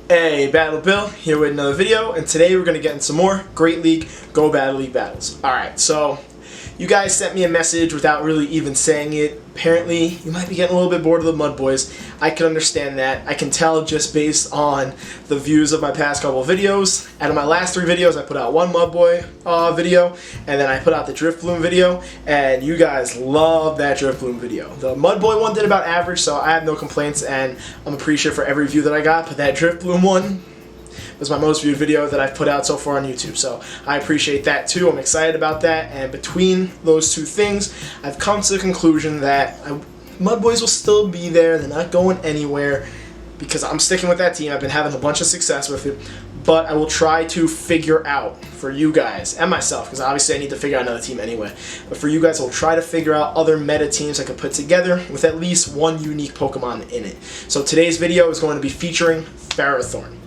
Hey, Battle Bill, here with another video, and today we're going to get in some more Great League Go Battle League battles. Alright, so you guys sent me a message without really even saying it. Apparently, you might be getting a little bit bored of the Mud Boys. I can understand that. I can tell just based on the views of my past couple of videos. Out of my last 3 videos, I put out one Mud Boy video, and then I put out the Drift Bloom video, and you guys love that Drift Bloom video. The Mud Boy one did about average, so I have no complaints, and I'm appreciative for every view that I got, but that Drift Bloom one was my most viewed video that I've put out so far on YouTube, so I appreciate that too. I'm excited about that, and between those two things, I've come to the conclusion that Mud Boys will still be there. They're not going anywhere because I'm sticking with that team. I've been having a bunch of success with it, but I will try to figure out for you guys and myself, because obviously I need to figure out another team anyway, but for you guys, I'll try to figure out other meta teams I could put together with at least one unique Pokemon in it. So today's video is going to be featuring Ferrothorn.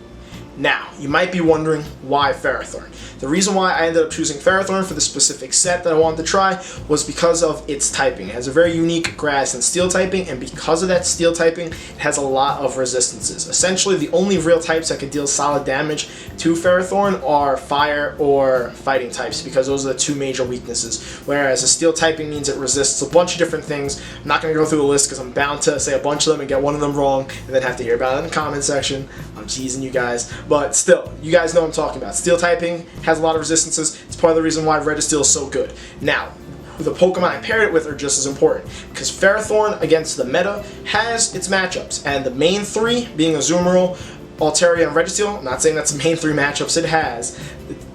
Now, you might be wondering why Ferrothorn. The reason why I ended up choosing Ferrothorn for the specific set that I wanted to try was because of its typing. It has a very unique grass and steel typing, and because of that steel typing, it has a lot of resistances. Essentially, the only real types that could deal solid damage to Ferrothorn are fire or fighting types, because those are the 2 major weaknesses. Whereas a steel typing means it resists a bunch of different things. I'm not going to go through the list because I'm bound to say a bunch of them and get one of them wrong, and then have to hear about it in the comment section. I'm teasing you guys. But still, you guys know what I'm talking about. Steel typing has a lot of resistances. It's part of the reason why Registeel is so good. Now, the Pokemon I paired it with are just as important, because Ferrothorn against the meta has its matchups, and the main 3 being Azumarill, Altaria, and Registeel. I'm not saying that's the main 3 matchups it has.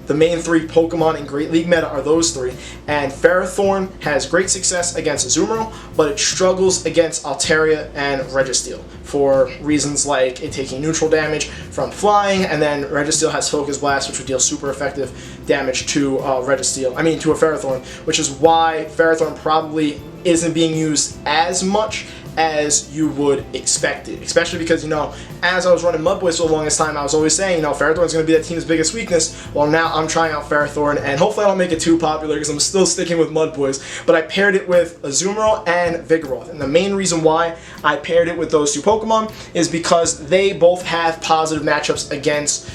The main 3 Pokemon in Great League meta are those 3, and Ferrothorn has great success against Azumarill, but it struggles against Altaria and Registeel for reasons like it taking neutral damage from flying, and then Registeel has Focus Blast, which would deal super effective damage to to a Ferrothorn, which is why Ferrothorn probably isn't being used as much as you would expect it, especially because, you know, as I was running Mud Boys for the longest time, I was always saying, you know, Ferrothorn's going to be that team's biggest weakness. Well, now I'm trying out Ferrothorn, and hopefully I don't make it too popular because I'm still sticking with Mud Boys, but I paired it with Azumarill and Vigoroth, and the main reason why I paired it with those 2 Pokemon is because they both have positive matchups against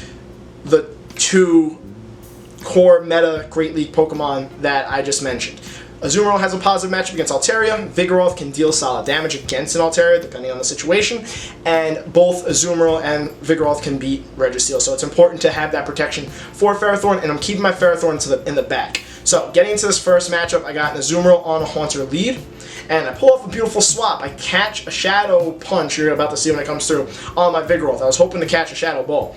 the 2 core meta Great League Pokemon that I just mentioned. Azumarill has a positive matchup against Altaria. Vigoroth can deal solid damage against an Altaria, depending on the situation. And both Azumarill and Vigoroth can beat Registeel. So it's important to have that protection for Ferrothorn, and I'm keeping my Ferrothorn in the back. So getting into this first matchup, I got an Azumarill on a Haunter lead, and I pull off a beautiful swap. I catch a Shadow Punch, you're about to see when it comes through, on my Vigoroth. I was hoping to catch a Shadow Ball.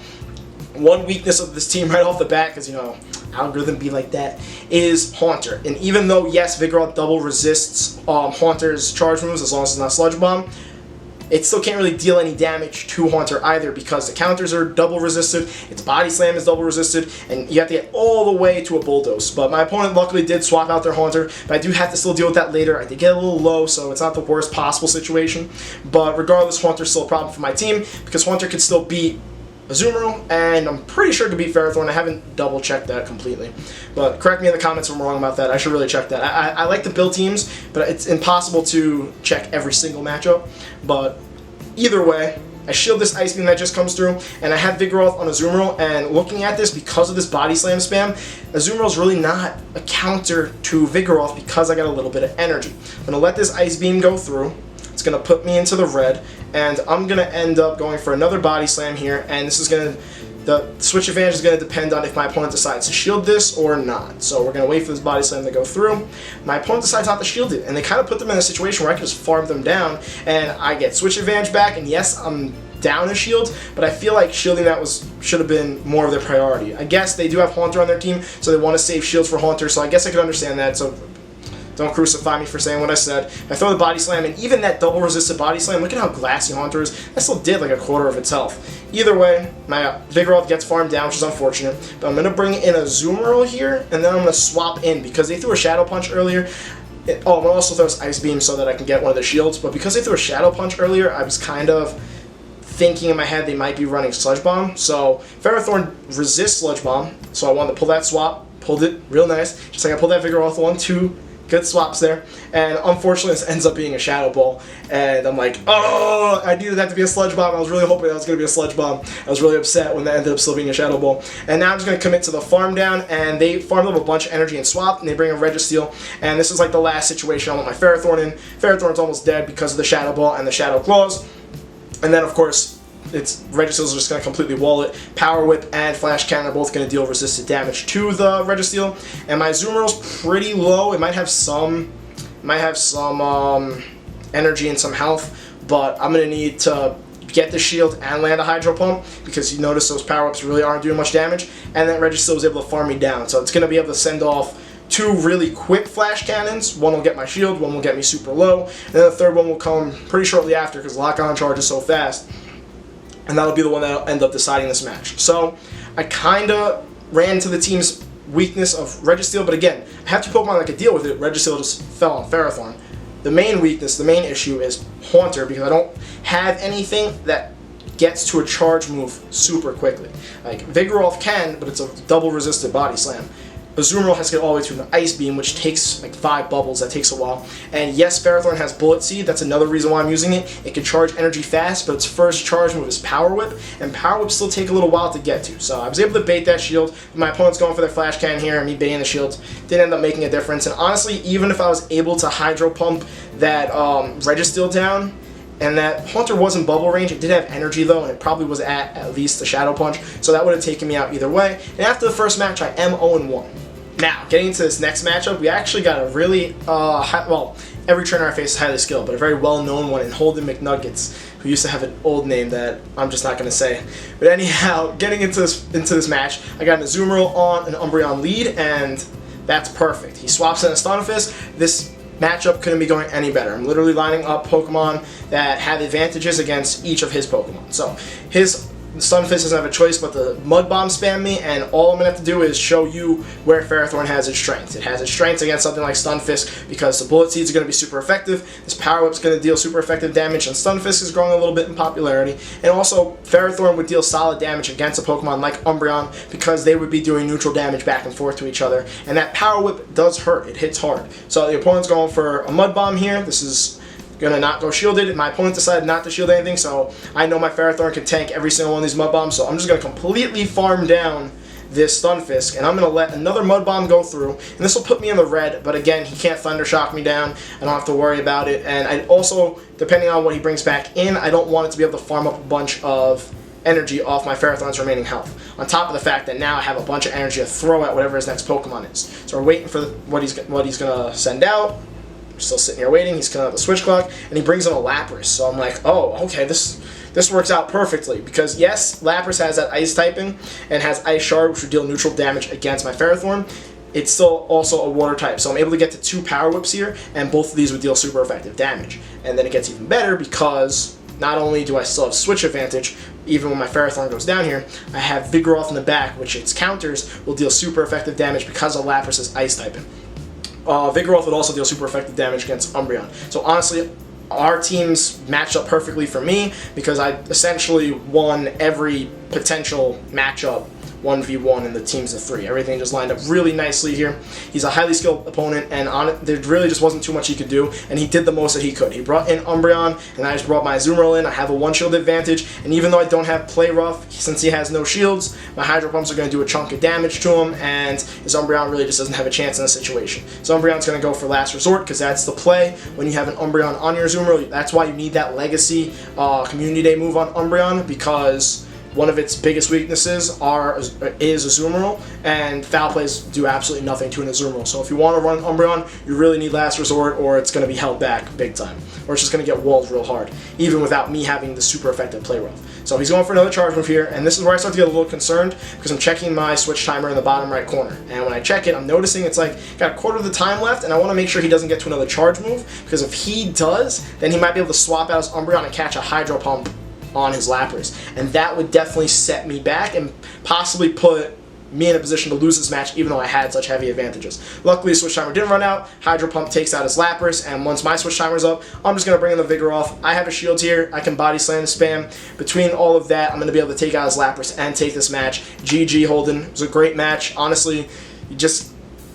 One weakness of this team right off the bat, because, you know, algorithm be like that, is Haunter. And even though, yes, Vigoroth double resists Haunter's charge moves as long as it's not Sludge Bomb, it still can't really deal any damage to Haunter either, because the counters are double resisted, its Body Slam is double resisted, and you have to get all the way to a Bulldoze. But my opponent luckily did swap out their Haunter, but I do have to still deal with that later. I did get a little low, so it's not the worst possible situation. But regardless, Haunter's still a problem for my team, because Haunter could still beat Azumarill, and I'm pretty sure it could beat Ferrothorn. I haven't double-checked that completely, but correct me in the comments if I'm wrong about that. I should really check that. I like to build teams, but it's impossible to check every single matchup. But either way, I shield this Ice Beam that just comes through, and I have Vigoroth on Azumarill, and looking at this, because of this Body Slam spam, Azumarill's really not a counter to Vigoroth because I got a little bit of energy. I'm going to let this Ice Beam go through. It's going to put me into the red, and I'm going to end up going for another Body Slam here, and this is going to, the switch advantage is going to depend on if my opponent decides to shield this or not. So we're going to wait for this Body Slam to go through. My opponent decides not to shield it, and they kind of put them in a situation where I can just farm them down, and I get switch advantage back, and yes, I'm down a shield, but I feel like shielding that should have been more of their priority. I guess they do have Haunter on their team, so they want to save shields for Haunter, so I guess I could understand that. So don't crucify me for saying what I said. I throw the Body Slam, and even that double resisted Body Slam, look at how glassy Haunter is. That still did like a quarter of its health. Either way, my Vigoroth gets farmed down, which is unfortunate. But I'm going to bring in a Azumarill here, and then I'm going to swap in, because they threw a Shadow Punch earlier. I'm going to also throw this Ice Beam so that I can get one of the shields. But because they threw a Shadow Punch earlier, I was kind of thinking in my head they might be running Sludge Bomb. So Ferrothorn resists Sludge Bomb, so I wanted to pull that swap. Pulled it real nice. Just like I pulled that Vigoroth 1-2 good swaps there. And unfortunately, this ends up being a Shadow Ball. And I'm like, oh, I needed that to be a Sludge Bomb. I was really hoping that was going to be a Sludge Bomb. I was really upset when that ended up still being a Shadow Ball. And now I'm just going to commit to the farm down, and they farmed up a bunch of energy and swapped, and they bring a Registeel. And this is like the last situation I want my Ferrothorn in. Ferrothorn's almost dead because of the Shadow Ball and the Shadow Claws. And then, of course, Registeel's just going to completely wall it. Power Whip and Flash Cannon are both going to deal resisted damage to the Registeel. And my Azumarill's pretty low. It might have some energy and some health, but I'm going to need to get the shield and land a Hydro Pump, because you notice those power ups really aren't doing much damage, and then Registeel was able to farm me down. So it's going to be able to send off 2 really quick Flash Cannons. One will get my shield, one will get me super low, and then the third one will come pretty shortly after, because Lock On Charge is so fast. And that'll be the one that'll end up deciding this match. So I kind of ran to the team's weakness of Registeel, but again, I have 2 Pokemon that could deal with it. Registeel just fell on Ferrothorn. The main weakness, the main issue is Haunter, because I don't have anything that gets to a charge move super quickly. Like Vigoroth can, but it's a double resisted Body Slam. Azumarill has to get all the way through the Ice Beam, which takes like 5 bubbles. That takes a while. And yes, Ferrothorn has Bullet Seed. That's another reason why I'm using it. It can charge energy fast, but its first charge move is Power Whip, and Power Whip still take a little while to get to. So I was able to bait that shield. My opponent's going for their Flash Cannon here, and me baiting the shields didn't end up making a difference. And honestly, even if I was able to Hydro Pump that Registeel down, and that Haunter wasn't bubble range, it did have energy though, and it probably was at least the Shadow Punch, so that would have taken me out either way. And after the first match, I am 0-1. Now, getting into this next matchup, we actually got a really, well, every trainer I face is highly skilled, but a very well-known one in Holden McNuggets, who used to have an old name that I'm just not going to say. But anyhow, getting into this match, I got an Azumarill on an Umbreon lead, and that's perfect. He swaps in a Stunfisk. This matchup couldn't be going any better. I'm literally lining up Pokemon that have advantages against each of his Pokemon. So his Stunfisk doesn't have a choice but to Mud Bomb spam me, and all I'm going to have to do is show you where Ferrothorn has its strengths. It has its strengths against something like Stunfisk because the Bullet Seeds are going to be super effective, this Power Whip's going to deal super effective damage, and Stunfisk is growing a little bit in popularity. And also, Ferrothorn would deal solid damage against a Pokemon like Umbreon because they would be doing neutral damage back and forth to each other, and that Power Whip does hurt. It hits hard. So the opponent's going for a Mud Bomb here. This is gonna not go shielded. My opponent decided not to shield anything, so I know my Ferrothorn can tank every single one of these Mud Bombs, so I'm just gonna completely farm down this Stunfisk, and I'm gonna let another Mud Bomb go through, and this will put me in the red, but again, he can't Thunder Shock me down. I don't have to worry about it, and I also, depending on what he brings back in, I don't want it to be able to farm up a bunch of energy off my Ferrothorn's remaining health. On top of the fact that now I have a bunch of energy to throw at whatever his next Pokemon is. So we're waiting for what he's gonna send out. Still sitting here waiting. He's coming out the switch clock, and he brings in a Lapras. So I'm like, oh, okay, this works out perfectly, because yes, Lapras has that Ice typing and has Ice Shard, which would deal neutral damage against my Ferrothorn. It's still also a Water type, so I'm able to get to 2 Power Whips here, and both of these would deal super effective damage. And then it gets even better because not only do I still have switch advantage, even when my Ferrothorn goes down here, I have Vigoroth in the back, which its counters will deal super effective damage because of Lapras' Ice typing. Vigoroth would also deal super effective damage against Umbreon. So honestly, our teams matched up perfectly for me because I essentially won every potential matchup 1v1 in the teams of 3. Everything just lined up really nicely here. He's a highly skilled opponent, and there really just wasn't too much he could do, and he did the most that he could. He brought in Umbreon, and I just brought my Azumarill in. I have a 1-shield advantage, and even though I don't have Play Rough, since he has no shields, my Hydro Pumps are going to do a chunk of damage to him, and his Umbreon really just doesn't have a chance in this situation. So Umbreon's going to go for Last Resort, because that's the play when you have an Umbreon on your Azumarill. That's why you need that Legacy Community Day move on Umbreon, because one of its biggest weaknesses is Azumarill, and foul plays do absolutely nothing to an Azumarill. So if you want to run Umbreon, you really need Last Resort, or it's going to be held back big time, or it's just going to get walled real hard, even without me having the super effective Play Rough. So he's going for another charge move here, and this is where I start to get a little concerned, because I'm checking my switch timer in the bottom right corner, and when I check it, I'm noticing it's like got a quarter of the time left, and I want to make sure he doesn't get to another charge move, because if he does, then he might be able to swap out his Umbreon and catch a Hydro Pump on his Lapras, and that would definitely set me back and possibly put me in a position to lose this match, even though I had such heavy advantages. Luckily, switch timer didn't run out. Hydro Pump takes out his Lapras, and once my switch timer's up, I'm just going to bring in the Vigoroth. I have a shield here. I can Body Slam spam. Between all of that, I'm going to be able to take out his Lapras and take this match. GG, Holden. It was a great match. Honestly, you just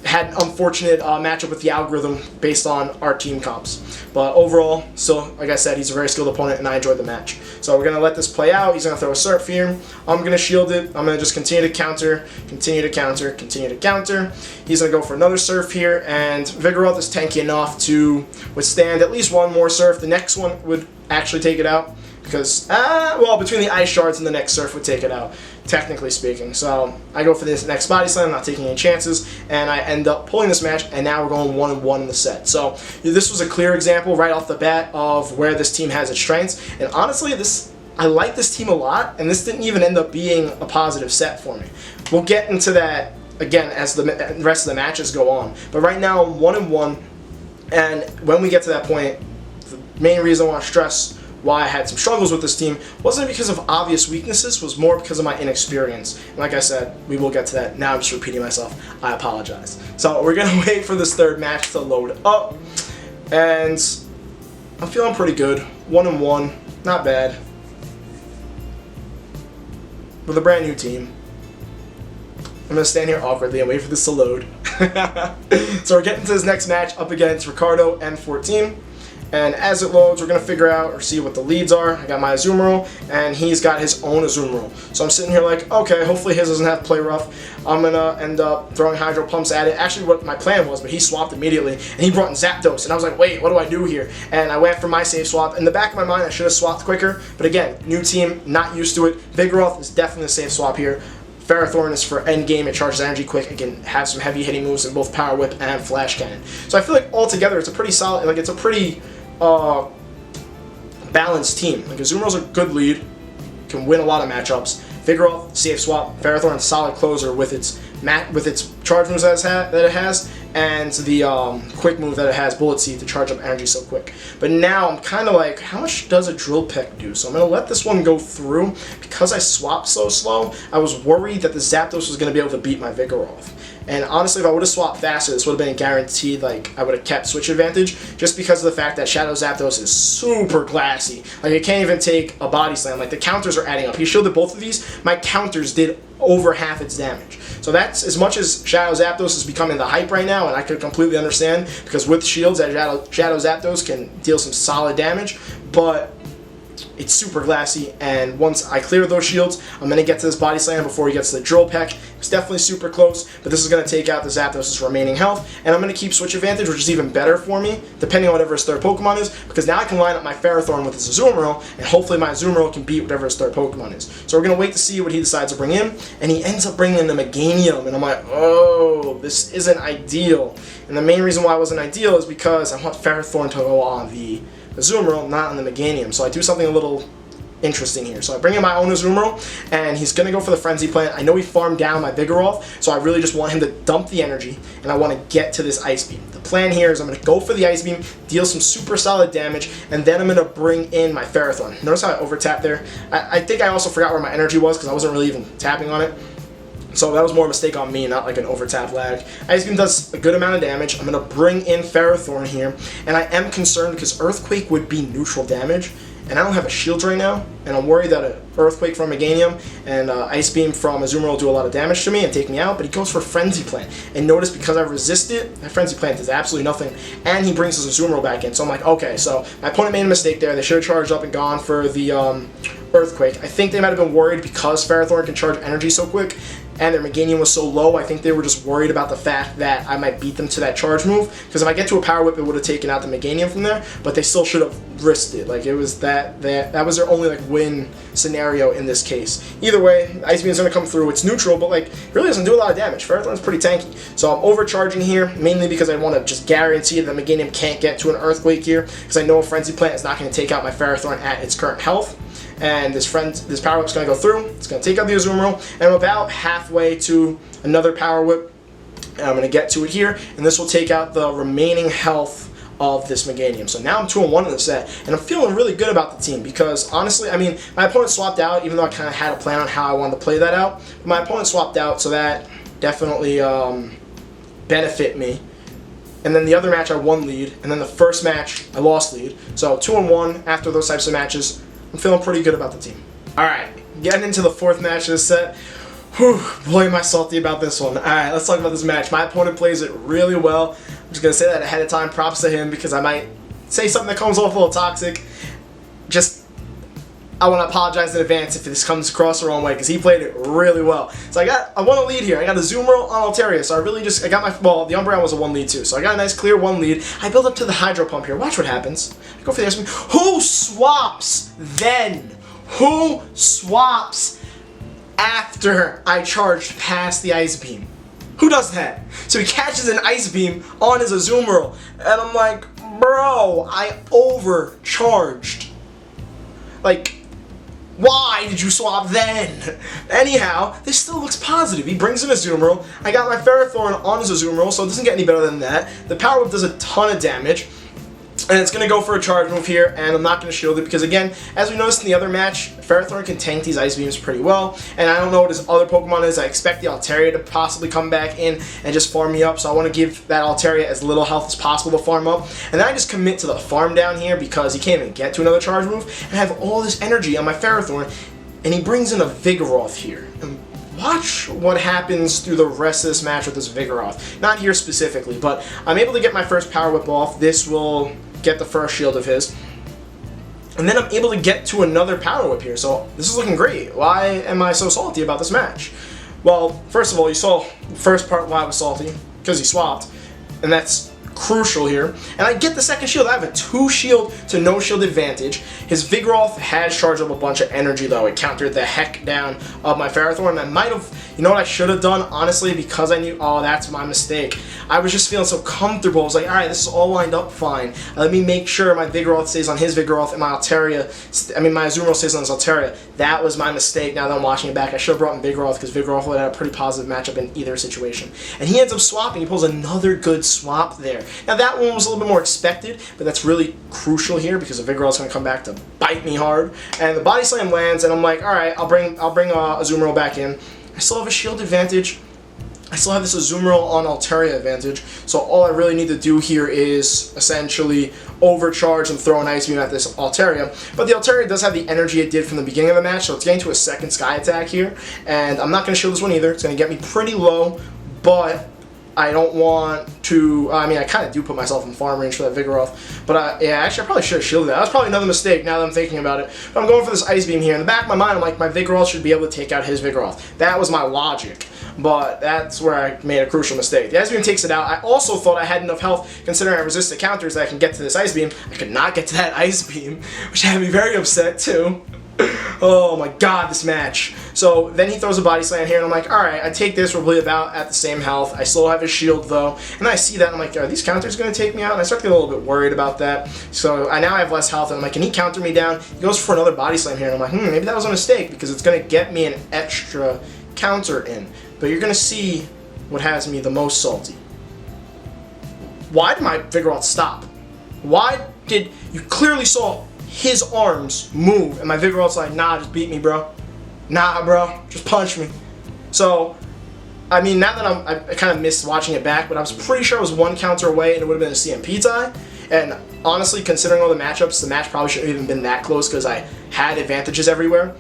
had an unfortunate matchup with the algorithm based on our team comps. But overall, still, like I said, he's a very skilled opponent, and I enjoyed the match. So we're going to let this play out. He's going to throw a surf here. I'm going to shield it. I'm going to just continue to counter, continue to counter, continue to counter. He's going to go for another surf here, and Vigoroth is tanky enough to withstand at least one more surf. The next one would actually take it out. Because, well, between the ice shards and the next surf would take it out, technically speaking. So I go for this next body slam, not taking any chances, and I end up pulling this match, and now we're going 1-1 in the set. So this was a clear example right off the bat of where this team has its strengths. And honestly, I like this team a lot, and this didn't even end up being a positive set for me. We'll get into that again as the rest of the matches go on. But right now, I'm 1-1, and when we get to that point, the main reason I want to stress why I had some struggles with this team wasn't because of obvious weaknesses, was more because of my inexperience. And like I said, we will get to that. Now I'm just repeating myself. I apologize. So we're going to wait for this third match to load up. And I'm feeling pretty good. 1-1. Not bad. With a brand new team. I'm going to stand here awkwardly and wait for this to load. So we're getting to this next match up against Ricardo M14. And as it loads, we're going to figure out or see what the leads are. I got my Azumarill, and he's got his own Azumarill. So I'm sitting here like, okay, hopefully his doesn't have to play rough. I'm going to end up throwing Hydro Pumps at it. Actually, what my plan was, but he swapped immediately, and he brought in Zapdos. And I was like, wait, what do I do here? And I went for my safe swap. In the back of my mind, I should have swapped quicker. But again, new team, not used to it. Vigoroth is definitely a safe swap here. Ferrothorn is for end game. It charges energy quick. It can have some heavy hitting moves in both Power Whip and Flash Cannon. So I feel like altogether, it's a pretty solid, like it's a pretty balanced team. Like Azumarill's a good lead, can win a lot of matchups. Vigoroth, safe swap. Ferrothorn, solid closer with its charge moves that it has, and the quick move that it has, Bullet Seed, to charge up energy so quick. But now I'm kind of like, how much does a Drill Peck do? So I'm going to let this one go through. Because I swapped so slow, I was worried that the Zapdos was going to be able to beat my Vigoroth. And honestly, if I would have swapped faster, this would have been guaranteed, like, I would have kept switch advantage, just because of the fact that Shadow Zapdos is super glassy. Like, it can't even take a body slam. Like, the counters are adding up. He shielded both of these. My counters did over half its damage. So that's, as much as Shadow Zapdos is becoming the hype right now, and I could completely understand, because with shields, Shadow Zapdos can deal some solid damage, but it's super glassy, and once I clear those shields, I'm going to get to this body slam before he gets to the Drill Peck. It's definitely super close, but this is going to take out the Zapdos' remaining health, and I'm going to keep switch advantage, which is even better for me, depending on whatever his third Pokemon is, because now I can line up my Ferrothorn with his Azumarill, and hopefully my Azumarill can beat whatever his third Pokemon is. So we're going to wait to see what he decides to bring in, and he ends up bringing in the Meganium, and I'm like, oh, this isn't ideal. And the main reason why it wasn't ideal is because I want Ferrothorn to go on the Azumarill, not on the Meganium. So I do something a little interesting here. So I bring in my own Azumarill, and he's going to go for the Frenzy Plant. I know he farmed down my Vigoroth, so I really just want him to dump the energy, and I want to get to this Ice Beam. The plan here is I'm going to go for the Ice Beam, deal some super solid damage, and then I'm going to bring in my Ferrothorn. Notice how I over-tapped there? I think I also forgot where my energy was, because I wasn't really even tapping on it. So that was more a mistake on me, not like an over-tap lag. Ice Beam does a good amount of damage. I'm going to bring in Ferrothorn here, and I am concerned because Earthquake would be neutral damage, and I don't have a shield right now, and I'm worried that an Earthquake from Meganium and Ice Beam from Azumarill will do a lot of damage to me and take me out, but he goes for Frenzy Plant. And notice, because I resist it, that Frenzy Plant does absolutely nothing, and he brings his Azumarill back in. So I'm like, okay, so my opponent made a mistake there. They should have charged up and gone for the Earthquake. I think they might have been worried because Ferrothorn can charge energy so quick, and their Meganium was so low. I think they were just worried about the fact that I might beat them to that charge move, because if I get to a Power Whip, it would have taken out the Meganium from there, but they still should have risked it. Like, it was that was their only, like, win scenario in this case. Either way, Ice Beam is going to come through. It's neutral, but, like, really doesn't do a lot of damage. Ferrothorn's pretty tanky. So I'm overcharging here, mainly because I want to just guarantee that Meganium can't get to an Earthquake here, because I know a Frenzy Plant is not going to take out my Ferrothorn at its current health. And this Power Whip's going to go through. It's going to take out the Azumarill, and I'm about halfway to another Power Whip, and I'm going to get to it here, and this will take out the remaining health of this Meganium. So now I'm 2-1 in the set, and I'm feeling really good about the team, because honestly, I mean, my opponent swapped out, even though I kind of had a plan on how I wanted to play that out. But my opponent swapped out, so that definitely benefit me. And then the other match I won lead, and then the first match I lost lead. So 2-1 after those types of matches. I'm feeling pretty good about the team. Alright, getting into the fourth match of this set. Whew, boy am I salty about this one. Alright, let's talk about this match. My opponent plays it really well. I'm just going to say that ahead of time. Props to him because I might say something that comes off a little toxic. I want to apologize in advance if this comes across the wrong way because he played it really well. So I won a lead here. I got a Zoomer on Altaria, so I got my, well, the Umbreon was a 1 lead too, so I got a nice clear 1 lead. I build up to the Hydro Pump here. Watch what happens. I go for the Ice Beam. Who swaps then? Who swaps after I charged past the Ice Beam? Who does that? So he catches an Ice Beam on his Azumarill, and I'm like, bro, I overcharged. Like, why did you swap then? Anyhow, this still looks positive. He brings in a Azumarill. I got my Ferrothorn on his Azumarill, so it doesn't get any better than that. The Power Whip does a ton of damage. And it's going to go for a charge move here, and I'm not going to shield it because, again, as we noticed in the other match, Ferrothorn can tank these Ice Beams pretty well, and I don't know what his other Pokemon is. I expect the Altaria to possibly come back in and just farm me up, so I want to give that Altaria as little health as possible to farm up. And then I just commit to the farm down here because he can't even get to another charge move, and I have all this energy on my Ferrothorn, and he brings in a Vigoroth here. And watch what happens through the rest of this match with this Vigoroth. Not here specifically, but I'm able to get my first Power Whip off. This will get the first shield of his, and then I'm able to get to another Power Whip here, so this is looking great. Why am I so salty about this match? Well, first of all, you saw the first part why I was salty, because he swapped, and that's crucial here. And I get the second shield. I have a 2 shield to no shield advantage. His Vigoroth has charged up a bunch of energy though. It countered the heck down of my Ferrothorn. I might have, you know what I should have done, honestly, because I knew, oh, that's my mistake. I was just feeling so comfortable. I was like, alright, this is all lined up fine. Let me make sure my Vigoroth stays on his Vigoroth and my Altaria, my Azumarill stays on his Altaria. That was my mistake. Now that I'm watching it back, I should have brought in Vigoroth because Vigoroth would have had a pretty positive matchup in either situation. And he ends up swapping. He pulls another good swap there. Now that one was a little bit more expected, but that's really crucial here because the Vigoroth is going to come back to bite me hard. And the Body Slam lands, and I'm like, all right, I'll bring Azumarill back in. I still have a shield advantage. I still have this Azumarill on Altaria advantage, so all I really need to do here is essentially overcharge and throw an Ice Beam at this Altaria. But the Altaria does have the energy it did from the beginning of the match, so it's getting to a second Sky Attack here, and I'm not going to shield this one either. It's going to get me pretty low, but I don't want to, I mean, I kind of do put myself in farm range for that Vigoroth, but yeah, actually I probably should have shielded that. That was probably another mistake now that I'm thinking about it. But I'm going for this Ice Beam here. In the back of my mind, I'm like, my Vigoroth should be able to take out his Vigoroth. That was my logic, but that's where I made a crucial mistake. The Ice Beam takes it out. I also thought I had enough health, considering I resist the counters, that I can get to this Ice Beam. I could not get to that Ice Beam, which had me very upset too. Oh my god, this match. So then he throws a Body Slam here, and I'm like, alright, I take this, we're probably about at the same health. I still have his shield though, and I see that, and I'm like, are these counters going to take me out? And I start to get a little bit worried about that. So I now have less health, and I'm like, can he counter me down? He goes for another Body Slam here, and I'm like, maybe that was a mistake, because it's going to get me an extra counter in. But you're going to see what has me the most salty. Why did my Vigoroth stop? Why did, you clearly saw his arms move, and my Vigoroth's like, nah, just beat me, bro. Nah, bro, just punch me. So, I mean, now that I kind of missed watching it back, but I was pretty sure it was 1 counter away, and it would have been a CMP tie. And honestly, considering all the matchups, the match probably shouldn't have even been that close because I had advantages everywhere.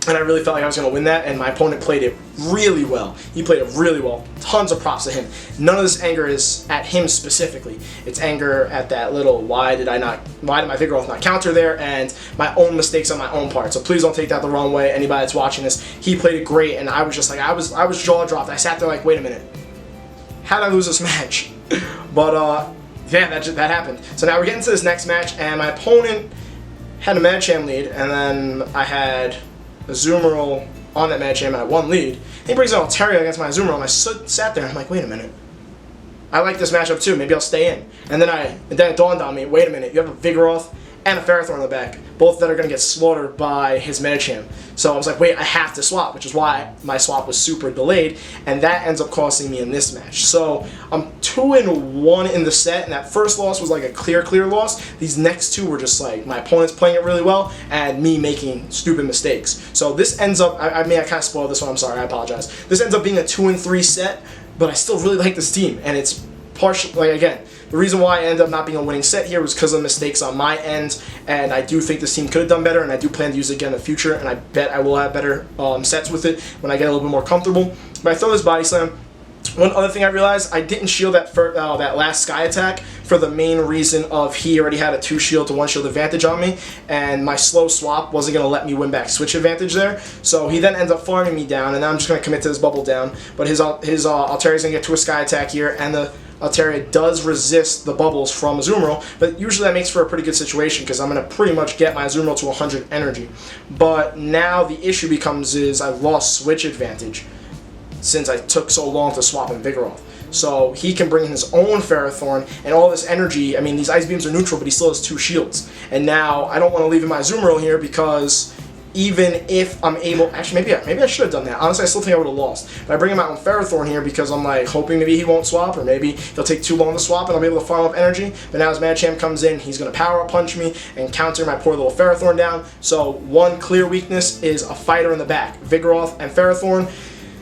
And I really felt like I was going to win that, and my opponent played it really well. He played it really well. Tons of props to him. None of this anger is at him specifically. It's anger at that little, why did my Vigoroth not counter there, and my own mistakes on my own part. So please don't take that the wrong way, anybody that's watching this. He played it great, and I was just like, I was jaw dropped. I sat there like, wait a minute. How did I lose this match? But, yeah, that happened. So now we're getting to this next match, and my opponent had a Medicham lead, and then I had Azumarill on that Medicham at 1 lead. He brings out Altaria against my Azumarill, and I sat there and I'm like, wait a minute. I like this matchup too, maybe I'll stay in. And then it dawned on me, wait a minute, you have a Vigoroth and a Ferrothorn on the back, both that are going to get slaughtered by his Medicham. So I was like, wait, I have to swap, which is why my swap was super delayed, and that ends up costing me in this match. So I'm 2-1 in the set, and that first loss was like a clear loss. These next 2 were just like my opponent's playing it really well, and me making stupid mistakes. So this ends up, I mean, I kind of spoiled this one, I'm sorry, I apologize. This ends up being a 2-3 set, but I still really like this team, and it's partial, like again, The reason why I ended up not being a winning set here was because of mistakes on my end, and I do think this team could have done better, and I do plan to use it again in the future, and I bet I will have better sets with it when I get a little bit more comfortable. But I throw this body slam. One other thing I realized, I didn't shield that that last sky attack for the main reason of he already had a 2 shield to 1 shield advantage on me, and my slow swap wasn't going to let me win back switch advantage there. So he then ends up farming me down, and now I'm just going to commit to this bubble down. But his Altaria is going to get to a sky attack here, and the Altaria does resist the bubbles from Azumarill, but usually that makes for a pretty good situation because I'm going to pretty much get my Azumarill to 100 energy. But now the issue becomes is I've lost switch advantage since I took so long to swap in Vigoroth. So he can bring in his own Ferrothorn and all this energy. I mean, these Ice Beams are neutral, but he still has 2 shields. And now I don't want to leave in my Azumarill here because even if I'm able... Actually, maybe I should have done that. Honestly, I still think I would have lost. But I bring him out on Ferrothorn here because I'm like hoping maybe he won't swap, or maybe he'll take too long to swap and I'll be able to farm up energy. But now as Machamp comes in, he's going to power up punch me and counter my poor little Ferrothorn down. So one clear weakness is a fighter in the back. Vigoroth and Ferrothorn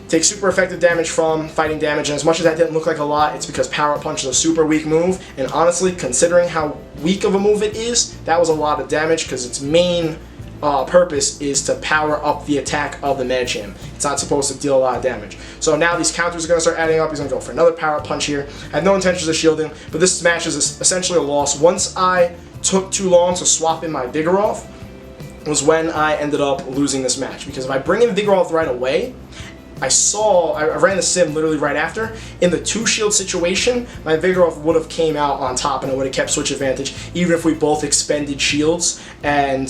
take super effective damage from fighting damage, and as much as that didn't look like a lot, it's because Power Up Punch is a super weak move, and honestly, considering how weak of a move it is, that was a lot of damage because its main purpose is to power up the attack of the Machamp. It's not supposed to deal a lot of damage. So now these counters are going to start adding up. He's going to go for another Power Up Punch here. I have no intentions of shielding, but this match is essentially a loss. Once I took too long to swap in my Vigoroth was when I ended up losing this match, because if I bring in Vigoroth right away, I ran the sim literally right after. In the 2 shield situation, my Vigoroth would have came out on top and it would have kept switch advantage, even if we both expended shields and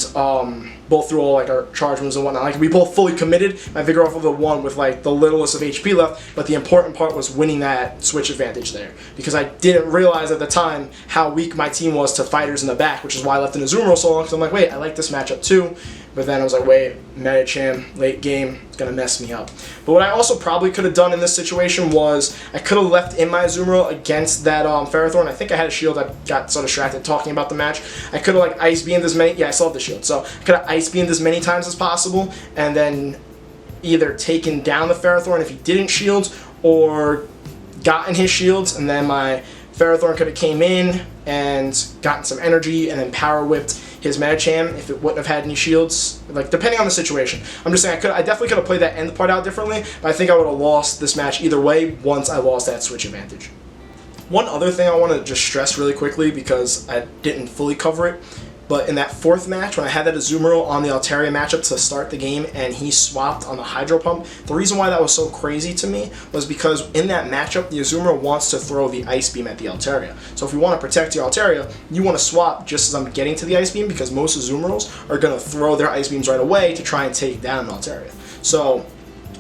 both threw all like our charge moves and whatnot. Like we both fully committed, my Vigoroth would have won with like the littlest of HP left, but the important part was winning that switch advantage there. Because I didn't realize at the time how weak my team was to fighters in the back, which is why I left in Azumarill so long, because I'm like, wait, I like this matchup too. But then I was like, wait, Medicham, late game, it's going to mess me up. But what I also probably could have done in this situation was I could have left in my Azumarill against that Ferrothorn. I think I had a shield. I got so distracted talking about the match. I could have like Ice Beamed as many... Yeah, I still have the shield. So I could have Ice Beamed as many times as possible and then either taken down the Ferrothorn if he didn't shield or gotten his shields, and then my Ferrothorn could have came in and gotten some energy and then power whipped his Medicham if it wouldn't have had any shields, like depending on the situation. I'm just saying I definitely could have played that end part out differently, but I think I would have lost this match either way once I lost that switch advantage. One other thing I want to just stress really quickly, because I didn't fully cover it, but in that 4th match, when I had that Azumarill on the Altaria matchup to start the game and he swapped on the Hydro Pump, the reason why that was so crazy to me was because in that matchup, the Azumarill wants to throw the Ice Beam at the Altaria. So if you want to protect your Altaria, you want to swap just as I'm getting to the Ice Beam, because most Azumarills are going to throw their Ice Beams right away to try and take down an Altaria. So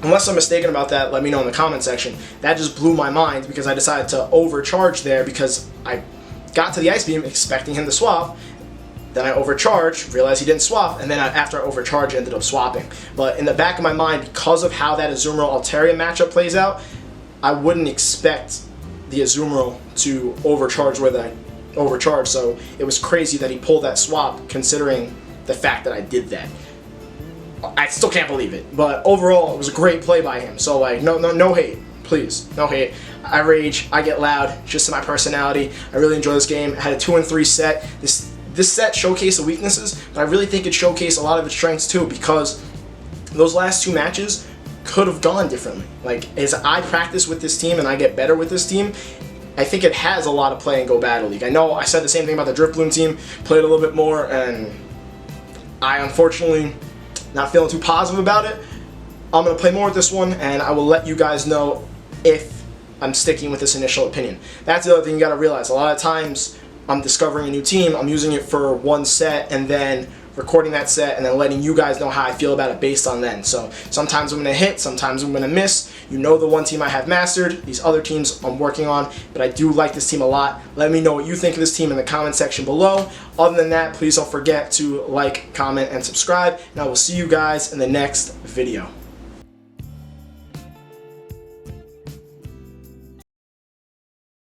unless I'm mistaken about that, let me know in the comment section. That just blew my mind because I decided to overcharge there because I got to the Ice Beam expecting him to swap. Then I overcharged, realized he didn't swap, and then after I overcharged, I ended up swapping. But in the back of my mind, because of how that Azumarill-Altaria matchup plays out, I wouldn't expect the Azumarill to overcharge where I overcharged. So it was crazy that he pulled that swap, considering the fact that I did that. I still can't believe it. But overall, it was a great play by him. So like, no hate. Please, no hate. I rage, I get loud, just my personality. I really enjoy this game. I had a 2-3 set. This set showcased the weaknesses, but I really think it showcased a lot of its strengths too, because those last 2 matches could have gone differently. Like, as I practice with this team and I get better with this team, I think it has a lot of play in Go Battle League. I know I said the same thing about the Drifloon team, played a little bit more, and I unfortunately not feeling too positive about it. I'm going to play more with this one, and I will let you guys know if I'm sticking with this initial opinion. That's the other thing you got to realize. A lot of times, I'm discovering a new team, I'm using it for one set and then recording that set and then letting you guys know how I feel about it based on then. So sometimes I'm going to hit, sometimes I'm going to miss. You know the one team I have mastered, these other teams I'm working on, but I do like this team a lot. Let me know what you think of this team in the comment section below. Other than that, please don't forget to like, comment, and subscribe, and I will see you guys in the next video.